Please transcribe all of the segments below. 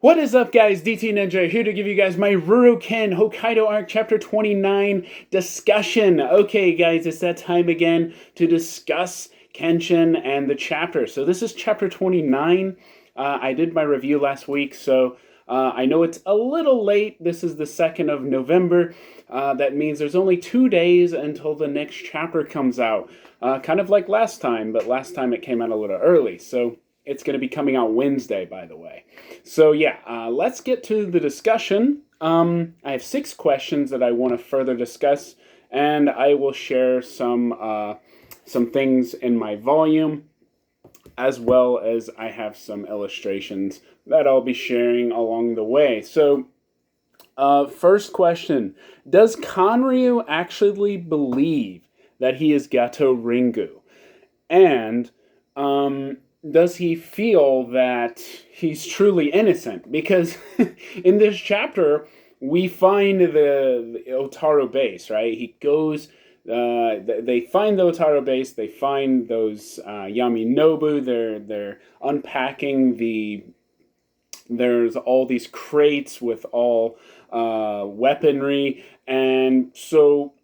What is up, guys? DT Ninja here to give you guys my RuroKen Hokkaido Arc Chapter 29 discussion. Okay, guys, it's that time again to discuss Kenshin and the chapter. So this is Chapter 29. I did my review last week, so I know it's a little late. This is the 2nd of November. That means there's only 2 days until the next chapter comes out. Kind of like last time, but last time it came out a little early. So it's going to be coming out Wednesday, by the way. So yeah, let's get to the discussion. I have 6 questions that I want to further discuss, and I will share some things in my volume, as well as I have some illustrations that I'll be sharing along the way. So, first question: does Kanryu actually believe that he is Gato Ringu? And does he feel that he's truly innocent? Because in this chapter, we find the Otaro base, right? He goes, they find the Otaro base, they find those Yaminobu, they're unpacking there's all these crates with all weaponry, and so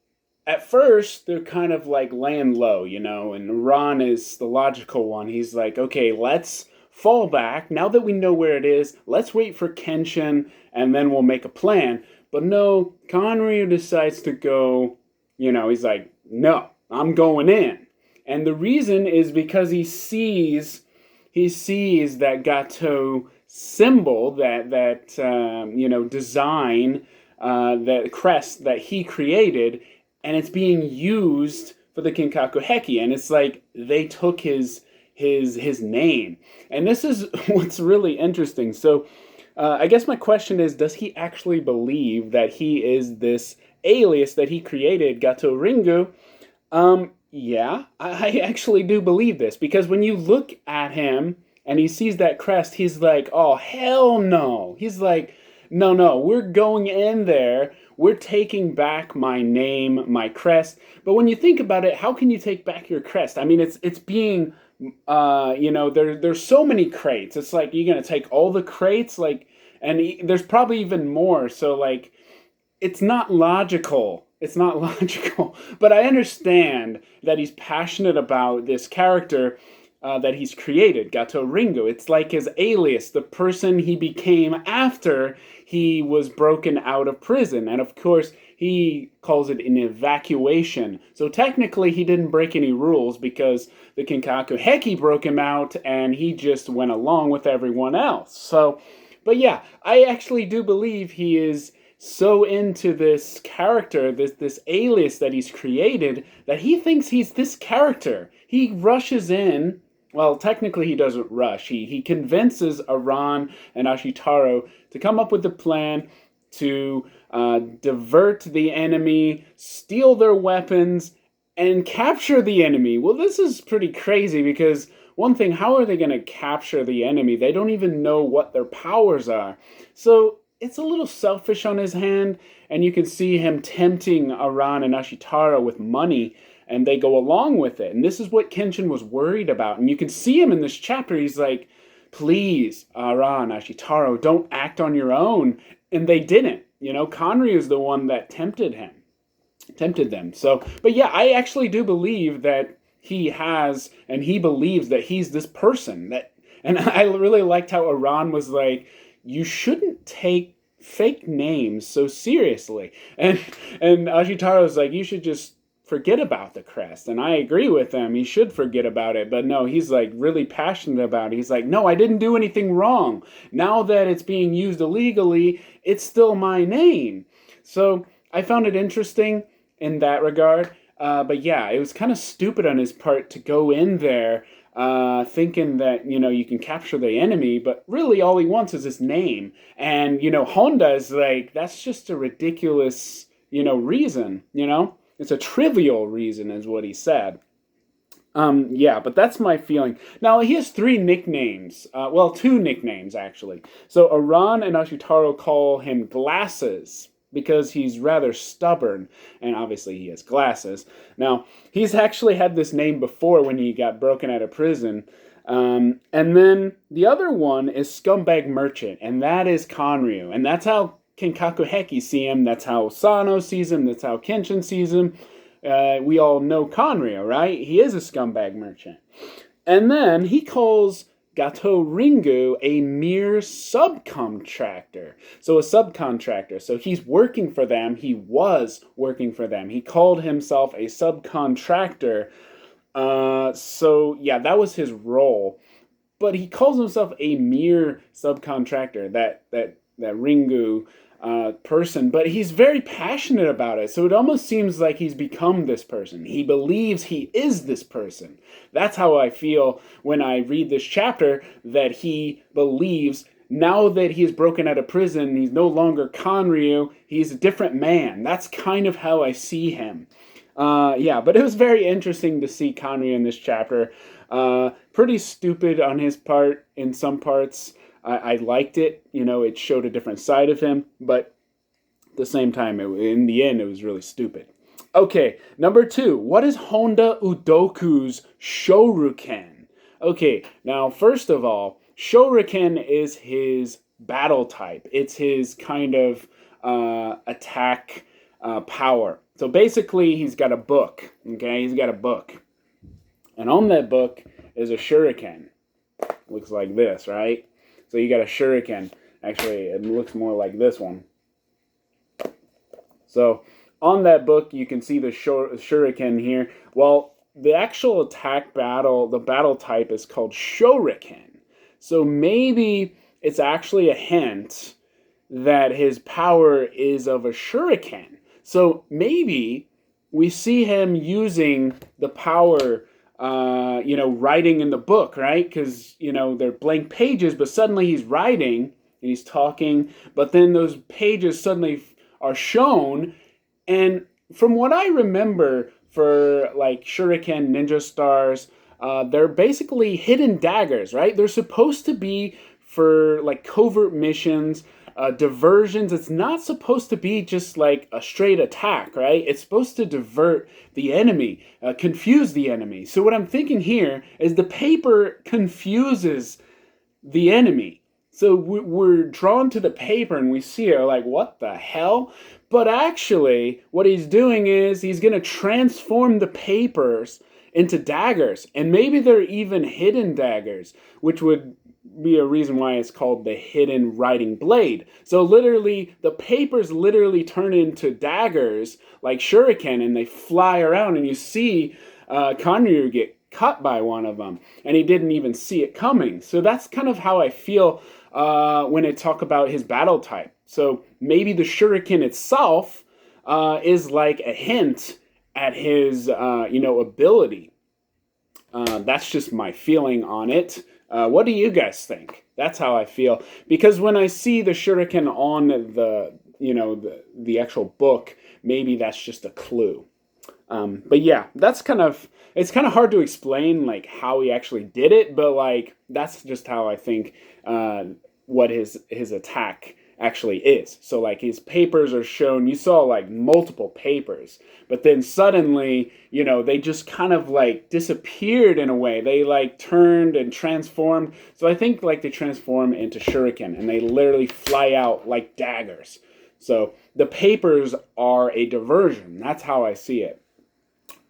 at first, they're kind of like laying low, and Ron is the logical one. He's like, okay, let's fall back. Now that we know where it is, let's wait for Kenshin, and then we'll make a plan. But no, Kanryu decides to go, he's like, no, I'm going in. And the reason is because he sees that Gato symbol, that design, that crest that he created, and it's being used for the Kinkaku Heki, and it's like they took his name. And this is what's really interesting. So I guess my question is, does he actually believe that he is this alias that he created, Gato Ringu? Yeah, I actually do believe this, because when you look at him and he sees that crest, he's like, oh, hell no. He's like, no, we're going in there. We're taking back my name, my crest. But when you think about it, how can you take back your crest? I mean, it's being, there's so many crates. It's like, you're going to take all the crates, and there's probably even more. So, it's not logical. It's not logical. But I understand that he's passionate about this character that he's created, Gato Ringu. It's like his alias, the person he became after he was broken out of prison. And of course, he calls it an evacuation. So technically, he didn't break any rules, because the Kinkaku Heki broke him out and he just went along with everyone else. So, but yeah, I actually do believe he is so into this character, this alias that he's created, that he thinks he's this character. He rushes in. Well, technically he doesn't rush. He convinces Aran and Ashitaro to come up with a plan to divert the enemy, steal their weapons, and capture the enemy. Well, this is pretty crazy, because one thing, how are they going to capture the enemy? They don't even know what their powers are. So it's a little selfish on his hand, and you can see him tempting Aran and Ashitaro with money, and they go along with it. And this is what Kenshin was worried about. And you can see him in this chapter. He's like, please, Aran, Ashitaro, don't act on your own. And they didn't. Kanryu is the one that tempted them. So, but yeah, I actually do believe that he believes that he's this person. And I really liked how Aran was like, you shouldn't take fake names so seriously. And Ashitaro's like, you should just forget about the crest. And I agree with him. He should forget about it. But no, he's like really passionate about it. He's like, no, I didn't do anything wrong. Now that it's being used illegally, it's still my name. So I found it interesting in that regard. But yeah, it was kind of stupid on his part to go in there thinking that, you can capture the enemy, but really all he wants is his name. And, Honda is like, that's just a ridiculous, reason, It's a trivial reason, is what he said. Yeah, but that's my feeling. Now, he has 3 nicknames. 2 nicknames, actually. So, Aran and Ashitaro call him Glasses, because he's rather stubborn, and obviously he has glasses. Now, he's actually had this name before when he got broken out of prison. And then the other one is Scumbag Merchant, and that is Kanryu. And that's how Kinkaku Heki see him. That's how Sano sees him. That's how Kenshin sees him. We all know Kanryu, right? He is a scumbag merchant. And then he calls Gato Ringu a mere subcontractor. So a subcontractor. So he's working for them. He was working for them. He called himself a subcontractor. So yeah, that was his role. But he calls himself a mere subcontractor, that Ringu person, but he's very passionate about it. So it almost seems like he's become this person. He believes he is this person. That's how I feel when I read this chapter, that he believes now that he is broken out of prison, he's no longer Kanryu, he's a different man. That's kind of how I see him. Yeah, but it was very interesting to see Kanryu in this chapter. Pretty stupid on his part in some parts. I liked it. It showed a different side of him, but at the same time, in the end, it was really stupid. Okay, number 2. What is Honda Udoku's RuroKen? Okay, now, first of all, RuroKen is his battle type. It's his kind of attack power. So basically, he's got a book, okay? He's got a book. And on that book is a shuriken. Looks like this, right? So you got a shuriken. Actually, it looks more like this one. So on that book, you can see the shuriken here. Well, the actual the battle type is called shuriken. So maybe it's actually a hint that his power is of a shuriken. So maybe we see him using the power writing in the book, right? Because, they're blank pages, but suddenly he's writing and he's talking, but then those pages suddenly are shown. And from what I remember for like Shuriken, Ninja Stars, they're basically hidden daggers, right? They're supposed to be for like covert missions, diversions. It's not supposed to be just like a straight attack, right? It's supposed to divert the enemy, confuse the enemy. So what I'm thinking here is the paper confuses the enemy. So we're drawn to the paper and we see it like, what the hell? But actually, what he's doing is he's going to transform the papers into daggers. And maybe they're even hidden daggers, which would be a reason why it's called the hidden writing blade. So literally, the papers literally turn into daggers like shuriken, and they fly around, and you see Kanryu get cut by one of them, and he didn't even see it coming. So that's kind of how I feel when I talk about his battle type. So maybe the shuriken itself is like a hint at his ability. That's just my feeling on it. What do you guys think? That's how I feel. Because when I see the shuriken on the actual book, maybe that's just a clue. But yeah, it's kind of hard to explain like how he actually did it, but like that's just how I think what his attack actually is. So like his papers are shown, you saw like multiple papers, but then suddenly, they just kind of like disappeared in a way. They like turned and transformed. So I think like they transform into shuriken and they literally fly out like daggers. So the papers are a diversion. That's how I see it.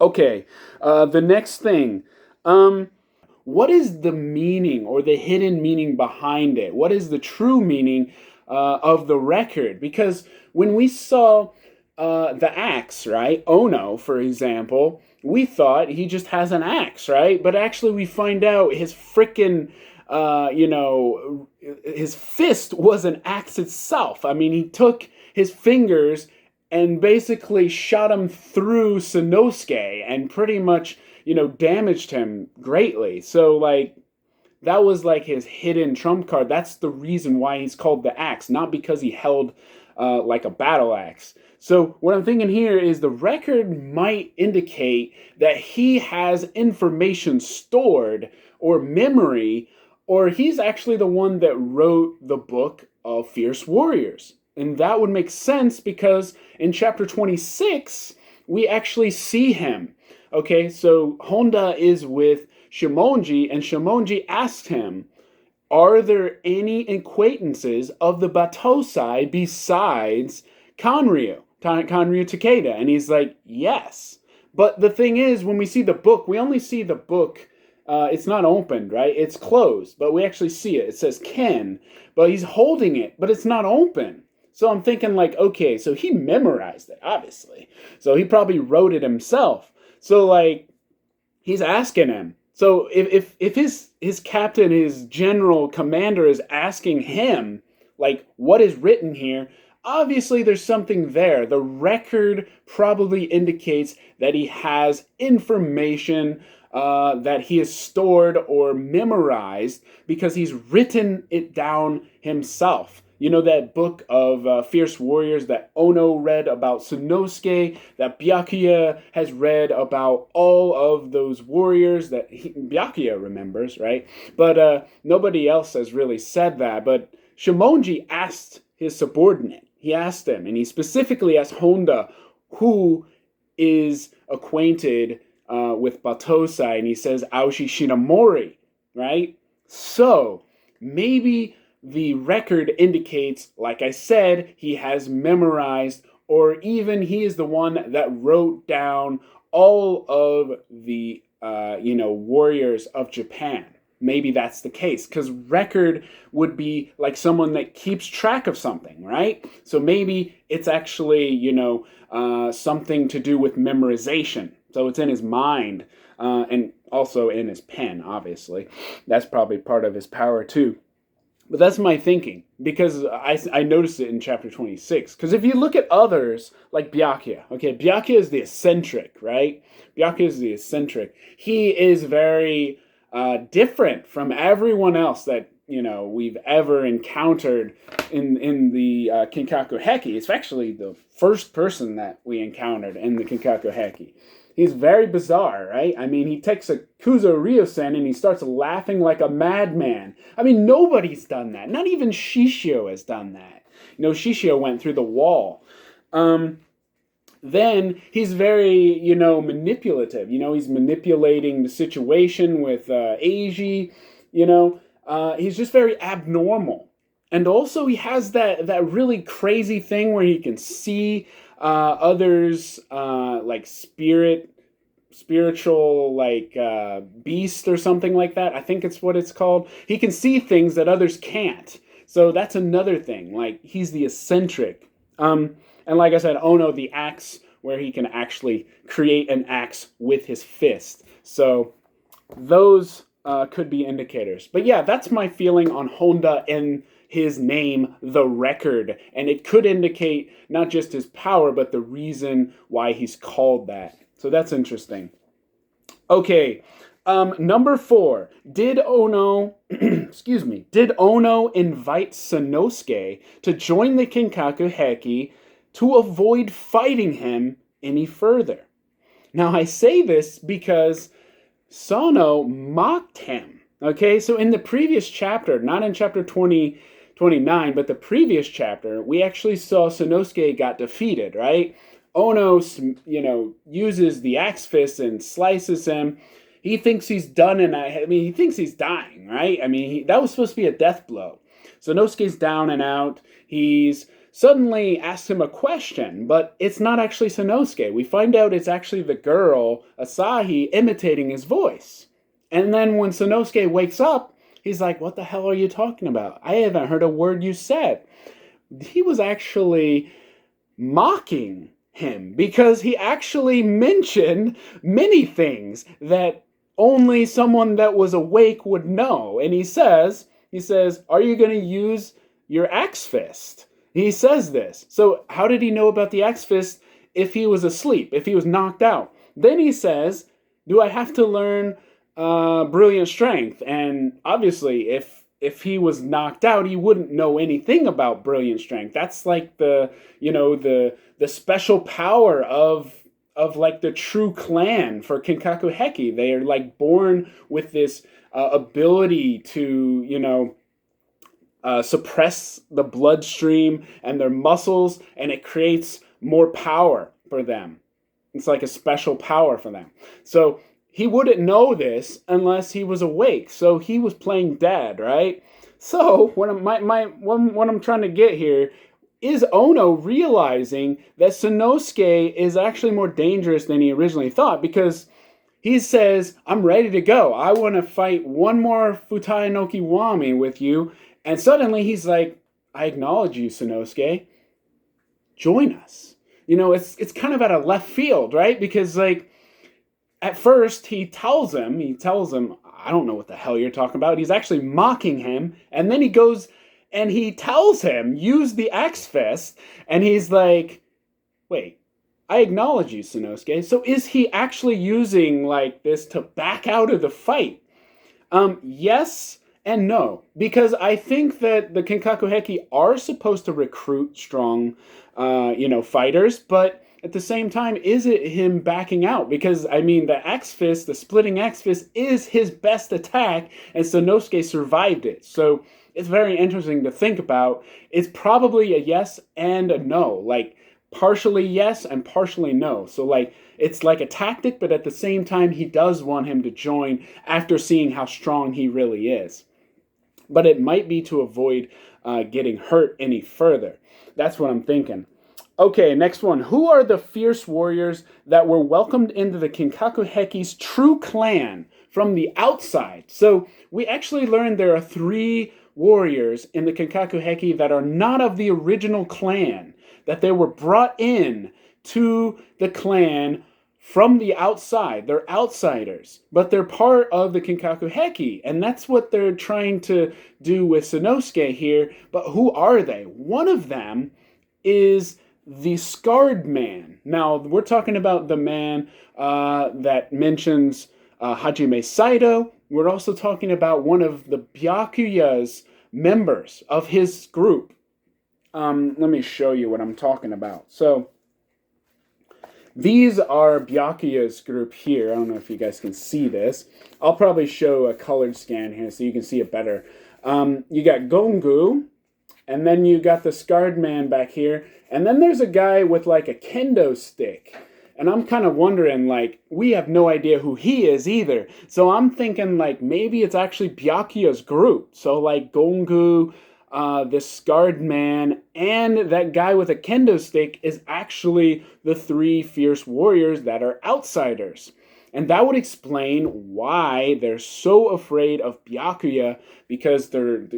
Okay, the next thing. What is the meaning or the hidden meaning behind it? What is the true meaning of the record? Because when we saw the axe, right? Ono, for example, we thought he just has an axe, right? But actually we find out his frickin', his fist was an axe itself. I mean, he took his fingers and basically shot him through Sonosuke and pretty much, damaged him greatly. So, like, that was like his hidden trump card. That's the reason why he's called the axe, not because he held like a battle axe. So what I'm thinking here is the record might indicate that he has information stored or memory, or he's actually the one that wrote the book of Fierce Warriors. And that would make sense because in chapter 26, we actually see him. Okay, so Honda is with Shimonji, and Shimonji asked him, are there any acquaintances of the Batosai besides Kanryu Takeda? And he's like, yes. But the thing is, when we see the book, we only see the book. It's not opened, right? It's closed, but we actually see it. It says Ken, but he's holding it, but it's not open. So I'm thinking like, okay, so he memorized it, obviously. So he probably wrote it himself. So like, he's asking him. So if his captain, his general commander is asking him, like, what is written here, obviously there's something there. The record probably indicates that he has information that he has stored or memorized because he's written it down himself. You know that book of Fierce Warriors that Ono read about Sonosuke, that Biake has read about all of those warriors that Biake remembers, right? But nobody else has really said that. But Shimonji asked his subordinate. He asked him, and he specifically asked Honda, who is acquainted with Batosai, and he says Aoshi Shinamori, right? So maybe the record indicates, like I said, he has memorized, or even he is the one that wrote down all of the, warriors of Japan. Maybe that's the case, because record would be like someone that keeps track of something, right? So maybe it's actually, something to do with memorization. So it's in his mind, and also in his pen, obviously. That's probably part of his power, too. But that's my thinking, because I noticed it in chapter 26. Because if you look at others, like Biake, okay, Biake is the eccentric, right? Biake is the eccentric. He is very different from everyone else that, we've ever encountered in the Kinkaku Heki. It's actually the first person that we encountered in the Kinkaku Heki. He's very bizarre, right? I mean, he takes a Kuzo Ryosen and he starts laughing like a madman. I mean, nobody's done that. Not even Shishio has done that. Shishio went through the wall. Then he's very, manipulative. He's manipulating the situation with Eiji. He's just very abnormal. And also he has that really crazy thing where he can see others like spiritual like beast or something like that. I think it's what it's called. He can see things that others can't. So that's another thing. Like, he's the eccentric. And like I said, Ono, the axe, where he can actually create an axe with his fist. So those could be indicators. But yeah, that's my feeling on Honda and his name, The Record. And it could indicate not just his power, but the reason why he's called that. So that's interesting. Okay, number 4. Did Ono, did Ono invite Sonosuke to join the Kinkaku Heki to avoid fighting him any further? Now, I say this because Sono mocked him. Okay, so in the previous chapter, not in chapter 29, but the previous chapter, we actually saw Sonosuke got defeated, right? Ono, uses the axe fist and slices him. He thinks he's done, and he thinks he's dying, right? That was supposed to be a death blow. Sonosuke's down and out. He's suddenly asked him a question, but it's not actually Sonosuke. We find out it's actually the girl, Asahi, imitating his voice. And then when Sonosuke wakes up, he's like, what the hell are you talking about? I haven't heard a word you said. He was actually mocking him because he actually mentioned many things that only someone that was awake would know. And he says, are you going to use your axe fist? He says this. So how did he know about the axe fist if he was asleep, if he was knocked out? Then he says, do I have to learn brilliant strength? And obviously, if he was knocked out, he wouldn't know anything about brilliant strength. That's like the special power of like the true clan for Kinkaku Heki. They are like born with this ability to, suppress the bloodstream and their muscles, and it creates more power for them. It's like a special power for them. So he wouldn't know this unless he was awake. So he was playing dead, right? So what I'm trying to get here is Ono realizing that Sonosuke is actually more dangerous than he originally thought, because he says, I'm ready to go. I want to fight one more Futai no Kiwami with you. And suddenly he's like, I acknowledge you, Sonosuke. Join us. It's kind of out of left field, right? Because like at first he tells him, I don't know what the hell you're talking about. He's actually mocking him. And then he goes and he tells him, use the X Fist. And he's like, wait, I acknowledge you, Sonosuke. So is he actually using like this to back out of the fight? Yes and no. Because I think that the Kinkaku Heki are supposed to recruit strong, fighters. But at the same time, is it him backing out? Because, I mean, the X Fist, the splitting X Fist, is his best attack. And Sonosuke survived it. So it's very interesting to think about. It's probably a yes and a no. Like, partially yes and partially no. So like it's like a tactic, but at the same time he does want him to join after seeing how strong he really is. But it might be to avoid getting hurt any further. That's what I'm thinking. Okay, next one. Who are the fierce warriors that were welcomed into the Kinkaku Heki's true clan from the outside? So we actually learned there are 3 warriors in the Kinkaku Heki that are not of the original clan, that they were brought in to the clan from the outside. They're outsiders, but they're part of the Kinkaku Heki, and that's what they're trying to do with Sonosuke here. But who are they? One of them is the Scarred Man. Now, we're talking about the man that mentions Hajime Saito. We're also talking about one of the Byakuya's members of his group. Let me show you what I'm talking about. So, these are Byakuya's group here. I don't know if you guys can see this. I'll probably show a colored scan here so you can see it better. You got Gongu, and then you got the Scarred Man back here, and then there's a guy with like a kendo stick. And I'm kind of wondering, like, we have no idea who he is either. So I'm thinking, like, maybe it's actually Byakuya's group. So, like, Gongu, this Scarred Man, and that guy with a kendo stick is actually the 3 fierce warriors that are outsiders. And that would explain why they're so afraid of Byakuya, because they're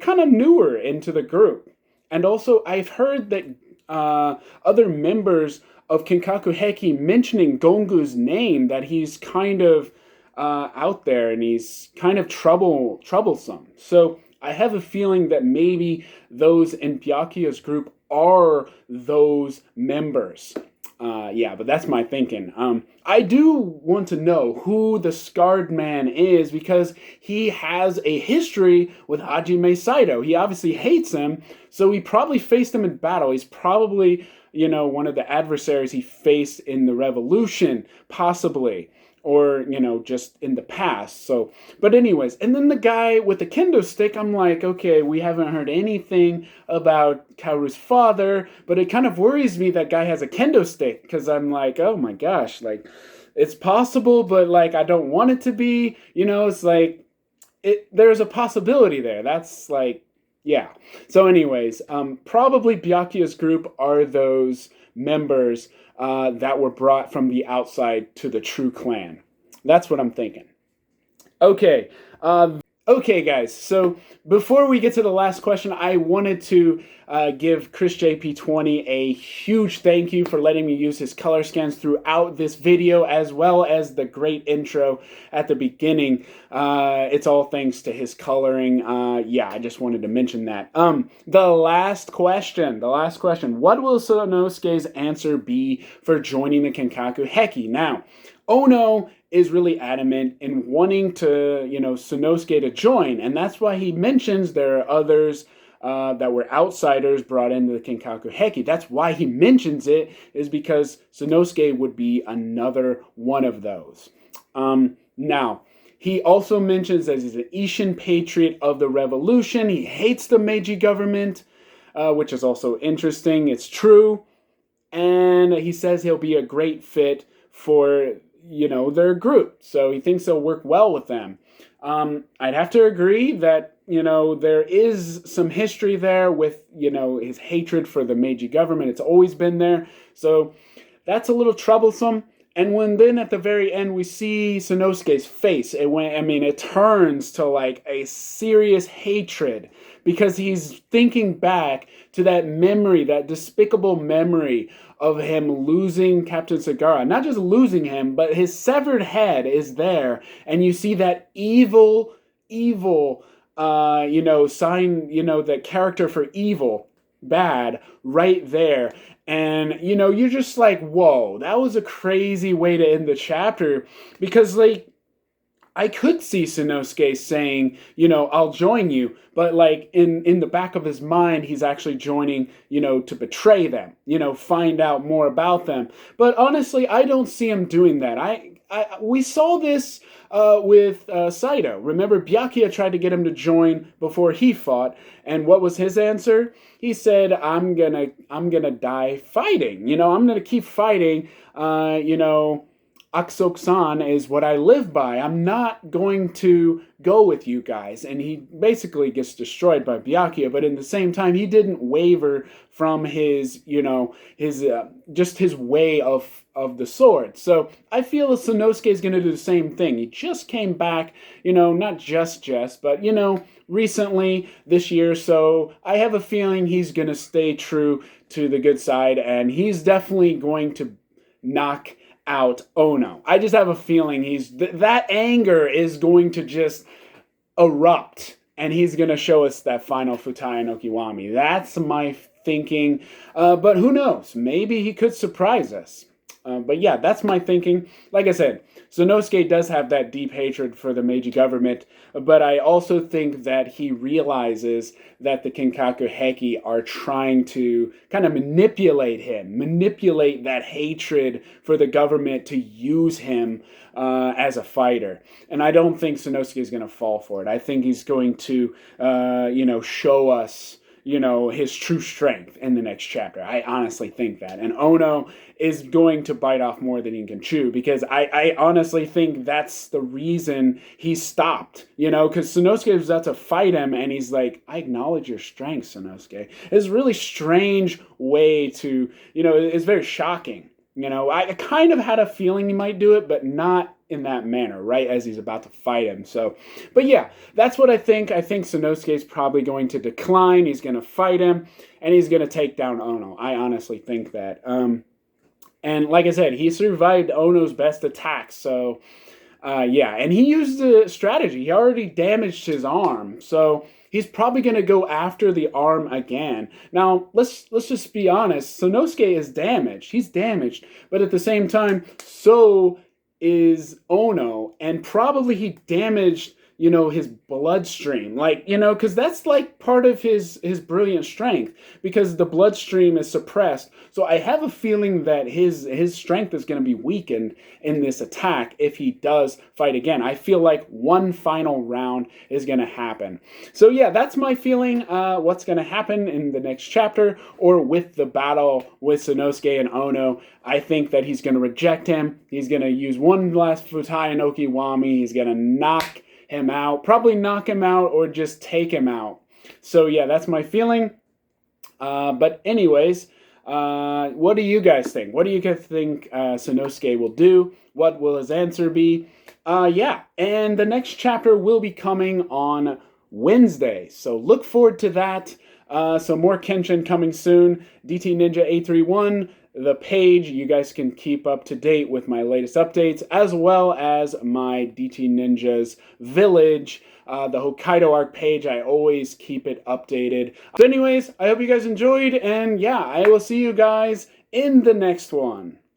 kind of newer into the group. And also, I've heard that other members of Kinkaku Heki mentioning Gongu's name, that he's kind of out there and he's kind of troublesome. So I have a feeling that maybe those in Byakuya's group are those members. But that's my thinking. I do want to know who the Scarred Man is, because he has a history with Hajime Saito. He obviously hates him, so he probably faced him in battle. He's probably, one of the adversaries he faced in the revolution, possibly. Or, just in the past. So, but anyways, and then the guy with the kendo stick, I'm like, okay, we haven't heard anything about Kaoru's father, but it kind of worries me that guy has a kendo stick, because I'm like, oh my gosh, like, it's possible, but like, I don't want it to be, it's like, there's a possibility there. That's like, yeah. So anyways, probably Byakuya's group are those members that were brought from the outside to the true clan. That's what I'm thinking. Okay. Okay, guys. So before we get to the last question, I wanted to give Chris JP20 a huge thank you for letting me use his color scans throughout this video, as well as the great intro at the beginning. It's all thanks to his coloring. I just wanted to mention that. The last question. What will Sonosuke's answer be for joining the Kinkaku Heki? Now, Ono is really adamant in wanting to, Sonosuke to join. And that's why he mentions there are others that were outsiders brought into the Kinkaku Heki. That's why he mentions it, is because Sonosuke would be another one of those. Now, he also mentions that he's an Ishin patriot of the revolution. He hates the Meiji government, which is also interesting. It's true. And he says he'll be a great fit for they're a group, so he thinks they'll work well with them. I'd have to agree that, there is some history there with, his hatred for the Meiji government. It's always been there. So that's a little troublesome. And when then at the very end we see Sonosuke's face, it turns to like a serious hatred because he's thinking back to that memory, that despicable memory of him losing Captain Sagara. Not just losing him, but his severed head is there, and you see that evil, sign, the character for evil, bad, right there. And, you're just like, whoa, that was a crazy way to end the chapter. Because, like, I could see Sonosuke saying, I'll join you. But, like, in the back of his mind, he's actually joining, to betray them, find out more about them. But honestly, I don't see him doing that. We saw this with Saito. Remember, Biake tried to get him to join before he fought, and what was his answer? He said, "I'm gonna die fighting. I'm gonna keep fighting. Akusok-san is what I live by. I'm not going to go with you guys." And he basically gets destroyed by Biake, but in the same time, he didn't waver from his way of the sword. So I feel that Sonosuke is going to do the same thing. He just came back, not just, but, recently this year. So I have a feeling he's going to stay true to the good side, and he's definitely going to knock out Ono. I just have a feeling that anger is going to just erupt, and he's going to show us that final Futai no Kiwami. That's my thinking, but who knows? Maybe he could surprise us. But yeah, that's my thinking. Like I said, Sonosuke does have that deep hatred for the Meiji government, but I also think that he realizes that the Kinkaku Heki are trying to kind of manipulate that hatred for the government to use him as a fighter. And I don't think Sonosuke is going to fall for it. I think he's going to, show us his true strength in the next chapter. I honestly think that. And Ono is going to bite off more than he can chew, because I honestly think that's the reason he stopped, because Sonosuke was about to fight him, and he's like, "I acknowledge your strength, Sonosuke." It's a really strange way to, it's very shocking. I kind of had a feeling he might do it, but not in that manner, right as he's about to fight him. So, but yeah, that's what I think. I think Sonosuke is probably going to decline. He's going to fight him, and he's going to take down Ono. I honestly think that. And like I said, he survived Ono's best attacks. So, yeah, and he used the strategy. He already damaged his arm, so he's probably going to go after the arm again. Now, let's just be honest. Sonosuke is damaged. He's damaged. But at the same time, so is Ono. And probably he damaged, his bloodstream. Like, because that's like part of his brilliant strength. Because the bloodstream is suppressed. So I have a feeling that his strength is going to be weakened in this attack if he does fight again. I feel like one final round is going to happen. So yeah, that's my feeling. What's going to happen in the next chapter, or with the battle with Sonosuke and Ono. I think that he's going to reject him. He's going to use one last Futai no Kiwami. He's going to knock him out. Probably knock him out or just take him out. So yeah, that's my feeling. But anyways, what do you guys think? What do you guys think Sonosuke will do? What will his answer be? Yeah, and the next chapter will be coming on Wednesday. So look forward to that. So more Kenshin coming soon. DT Ninja 831, the page. You guys can keep up to date with my latest updates, as well as my DT Ninjas Village, the Hokkaido arc page. I always keep it updated. So anyways, I hope you guys enjoyed, and yeah, I will see you guys in the next one.